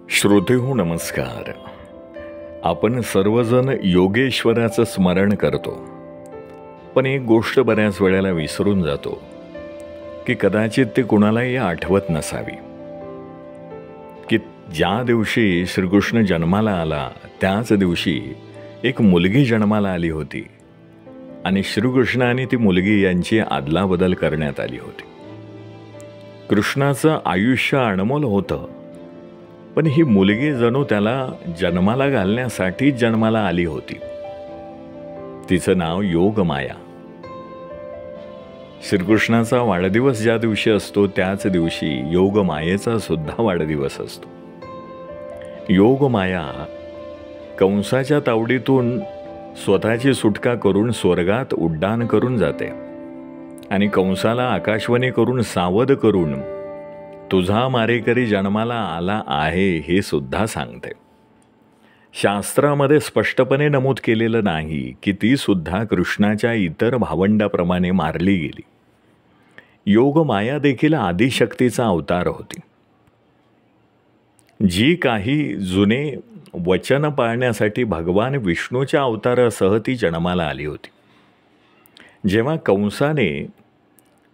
श्रोतेहो नमस्कार. आपण सर्वजण योगेश्वराचं स्मरण करतो, पण एक गोष्ट बऱ्याच वेळेला विसरून जातो की कदाचित ते कुणालाही आठवत नसावी की ज्या दिवशी श्रीकृष्ण जन्माला आला त्याच दिवशी एक मुलगी जन्माला आली होती आणि श्रीकृष्ण आणि ती मुलगी यांची आदलाबदल करण्यात आली होती. कृष्णाचं आयुष्य अनमोल होतं, पण ही मुलगी जणू त्याला जन्माला घालण्यासाठी जन्माला आली होती. तिचं नाव योगमाया. श्रीकृष्णाचा वाढदिवस ज्या दिवशी असतो त्याच दिवशी योगमायेचा सुद्धा वाढदिवस असतो. योगमाया कंसाच्या तावडीतून स्वतःची सुटका करून स्वर्गात उड्डाण करून जाते आणि कंसाला आकाशवाणी करून सावध करून तुझा मारेकरी जन्माला आला आहे हे सुद्धा सांगते. शास्त्रामध्ये स्पष्टपणे नमूद केलेलं नाही की ती सुद्धा कृष्णाच्या इतर भावंडाप्रमाणे मारली गेली. योगमाया देखील आदिशक्तीचा अवतार होती, जी काही जुने वचन पाळण्यासाठी भगवान विष्णूच्या अवतारासह ती जन्माला आली होती. जेव्हा कंसाने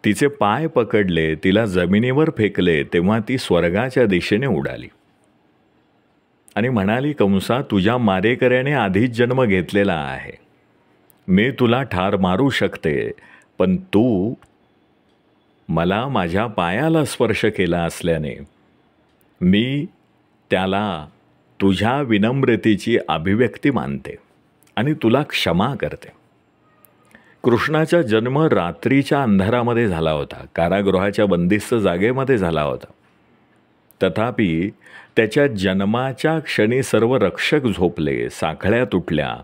तिचे पाय पकडले, तिला जमिनीवर फेकले, तेव्हा ती स्वर्गाच्या दिशेने उडाली आणि म्हणाली, कंसा, तुझ्या मारेकऱ्याने आधीच जन्म घेतलेला आहे. मी तुला ठार मारू शकते, पण तू मला माझ्या पायाला स्पर्श केला असल्याने मी त्याला तुझ्या विनम्रतेची अभिव्यक्ती मानते आणि तुला क्षमा करते. कृष्णाचा जन्म रात्रीच्या अंधारामध्ये झाला होता, कारागृहाच्या बंदिस्त जागेमध्ये झाला होता. तथापि त्याच्या जन्माच्या क्षणी सर्व रक्षक झोपले, साखळ्या तुटल्या,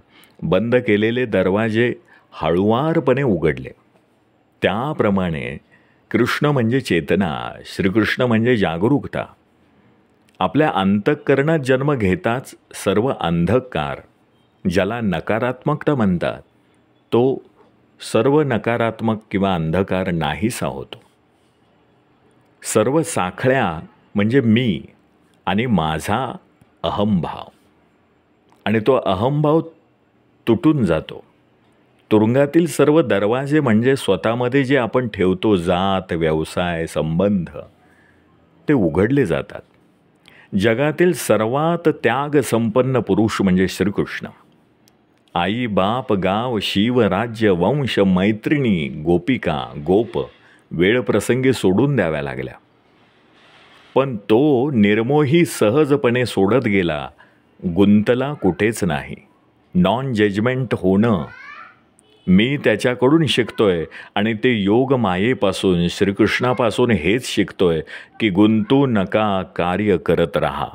बंद केलेले दरवाजे हळुवारपणे उघडले. त्याप्रमाणे कृष्ण म्हणजे चेतना, श्रीकृष्ण म्हणजे जागरूकता. आपल्या अंतःकरणात जन्म घेताच सर्व अंधकार, ज्याला नकारात्मकता म्हणतात, तो सर्व नकारात्मक किंवा अंधकार नाहीसा होतो. सर्व साखळ्या म्हणजे मी आणि माझा अहंभाव, आणि तो अहंभाव तुटून जातो. तुरुंगातील सर्व दरवाजे म्हणजे स्वतःमध्ये जे आपण ठेवतो, जात, व्यवसाय, संबंध, ते उघडले जातात. जगातील सर्वात त्याग संपन्न पुरुष म्हणजे श्रीकृष्ण. आई, बाप, गाव, शिव, राज्य, वंश, मैत्रिणी, गोपिका, गोप वेळ प्रसंगी सोडून द्याव्या लागल्या, पण तो निर्मोही सहजपणे सोडत गेला, गुंतला कुठेच नाही. नॉन जजमेंट होणं मी त्याच्याकडून शिकतोय आणि ते योग मायेपासून, श्रीकृष्णापासून हेच शिकतोय की गुंतू नका, कार्य करत राहा.